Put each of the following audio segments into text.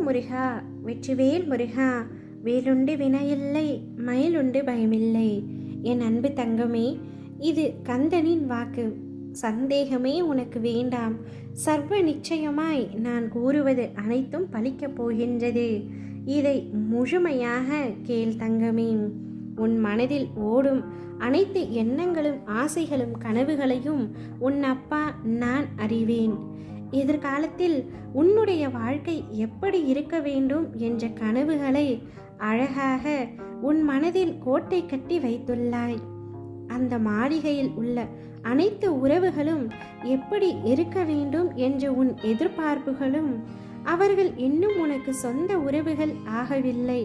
முருகா, வெற்றிவேல் முருகா, வேலுண்டு வினையில்லை, மயிலுண்டு பயமில்லை. என் அன்பு தங்கமே, இது கந்தனின் வாக்கு. சந்தேகமே உனக்கு வேண்டாம். சர்வ நிச்சயமாய் நான் கூறுவது அனைத்தும் பலிக்கப் போகின்றது. இதை முழுமையாக கேள் தங்கமே. உன் மனதில் ஓடும் அனைத்து எண்ணங்களும், ஆசைகளும், கனவுகளையும் உன் அப்பா நான் அறிவேன். எதிர்காலத்தில் உன்னுடைய வாழ்க்கை எப்படி இருக்க வேண்டும் என்ற கனவுகளை அழகாக உன் மனதில் கோட்டை கட்டி வைத்துள்ளாய். அந்த மாளிகையில் உள்ள அனைத்து உறவுகளும் எப்படி இருக்க வேண்டும் என்ற உன் எதிர்பார்ப்புகளும், அவர்கள் இன்னும் உனக்கு சொந்த உறவுகள் ஆகவில்லை.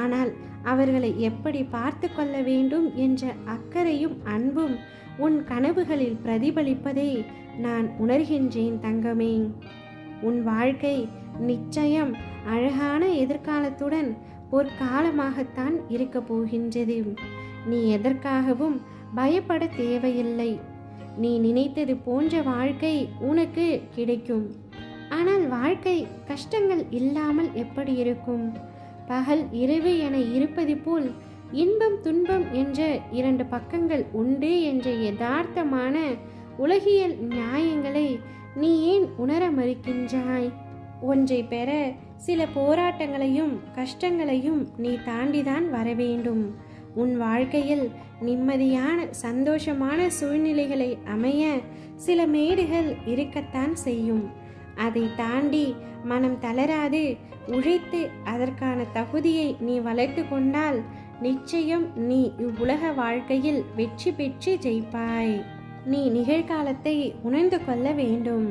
ஆனால் அவர்களை எப்படி பார்த்து கொள்ள வேண்டும் என்ற அக்கறையும் அன்பும் உன் கனவுகளில் பிரதிபலிப்பதை நான் உணர்கின்றேன் தங்கமே. உன் வாழ்க்கை நிச்சயம் அழகான எதிர்காலத்துடன் பொற்காலமாகத்தான் இருக்க போகின்றது. நீ எதற்காகவும் பயப்பட தேவையில்லை. நீ நினைத்தது போன்ற வாழ்க்கை உனக்கு கிடைக்கும். ஆனால் வாழ்க்கை கஷ்டங்கள் இல்லாமல் எப்படி இருக்கும்? பகல் இரவு என இருப்பது போல் இன்பம் துன்பம் என்ற இரண்டு பக்கங்கள் உண்டு என்ற யதார்த்தமான உலகியல் நியாயங்களை நீ ஏன் உணர மறுக்கின்றாய்? ஒன்றை பெற சில போராட்டங்களையும் கஷ்டங்களையும் நீ தாண்டிதான் வர வேண்டும். உன் வாழ்க்கையில் நிம்மதியான சந்தோஷமான சூழ்நிலைகளை அமைய சில மேடுகள் இருக்கத்தான் செய்யும். அதை தாண்டி மனம் தளராது உழைத்து அதற்கான தகுதியை நீ வளர்த்து கொண்டால் நிச்சயம் நீ இவ்வுலக வாழ்க்கையில் வெற்றி பெற்று ஜெயிப்பாய். நீ நிகழ்காலத்தை உணர்ந்து கொள்ள வேண்டும்.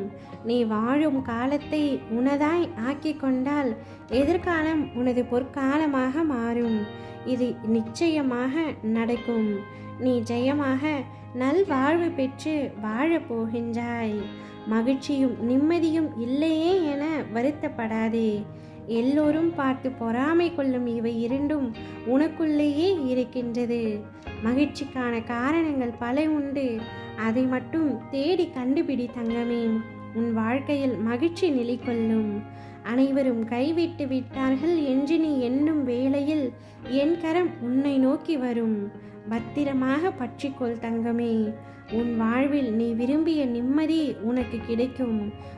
நீ வாழும் காலத்தை உனதாய் ஆக்கி கொண்டால் எதிர்காலம் உனது பொற்காலமாக மாறும். இது நிச்சயமாக நடக்கும். நீ ஜெயமாக நல்வாழ்வு பெற்று வாழப் போகின்றாய். மகிழ்ச்சியும் நிம்மதியும் இல்லையே என வருத்தப்படாதே. எல்லோரும் பார்த்து பொறாமை கொள்ளும் இவை இரண்டும் உனக்குள்ளேயே இருக்கின்றது. மகிழ்ச்சிக்கான காரணங்கள் பல உண்டு. அதை மட்டும் தேடி கண்டுபிடி தங்கமே. உன் வாழ்க்கையில் மகிழ்ச்சி நிலை கொள்ளும். அனைவரும் கைவிட்டு விட்டார்கள் என்று நீ எண்ணும் வேளையில் என் கரம் உன்னை நோக்கி வரும். பத்திரமாக பற்றிக்கொள் தங்கமே. உன் வாழ்வில் நீ விரும்பிய நிம்மதி உனக்கு கிடைக்கும்.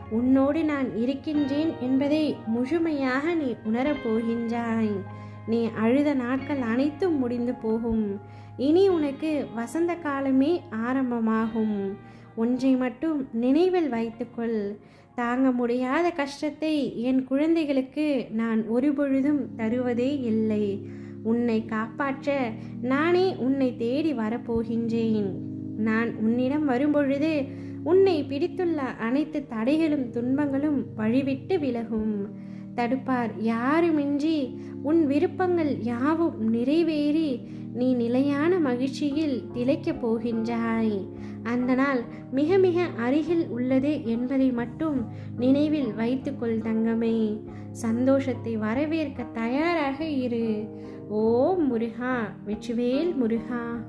உன்னோடு நான் இருக்கின்றேன் என்பதை முழுமையாக நீ உணரப் போகின்றாய். நீ அழுத நாட்கள் அனைத்தும் முடிந்து போகும். இனி உனக்கு வசந்த காலமே ஆரம்பமாகும். ஒன்றை மட்டும் நினைவில் வைத்துக்கொள். தாங்க முடியாத கஷ்டத்தை என் குழந்தைகளுக்கு நான் ஒருபொழுதும் தருவதே இல்லை. உன்னை காப்பாற்ற நானே உன்னை தேடி வரப்போகின்றேன். நான் உன்னிடம் வரும்பொழுது உன்னை பிடித்துள்ள அனைத்து தடைகளும் துன்பங்களும் வழிவிட்டு விலகும். தடுப்பார் யாருமின்றி உன் விருப்பங்கள் யாவும் நிறைவேறி நீ நிலையான மகிழ்ச்சியில் திளைக்கப் போகின்றாய். அந்த நாள் மிக மிக அருகில் உள்ளது என்பதை மட்டும் நினைவில் வைத்துக்கொள் தங்கமே. சந்தோஷத்தை வரவேற்க தயாராக இரு. ஓம் முருகா, வெற்றிவேல் முருகா.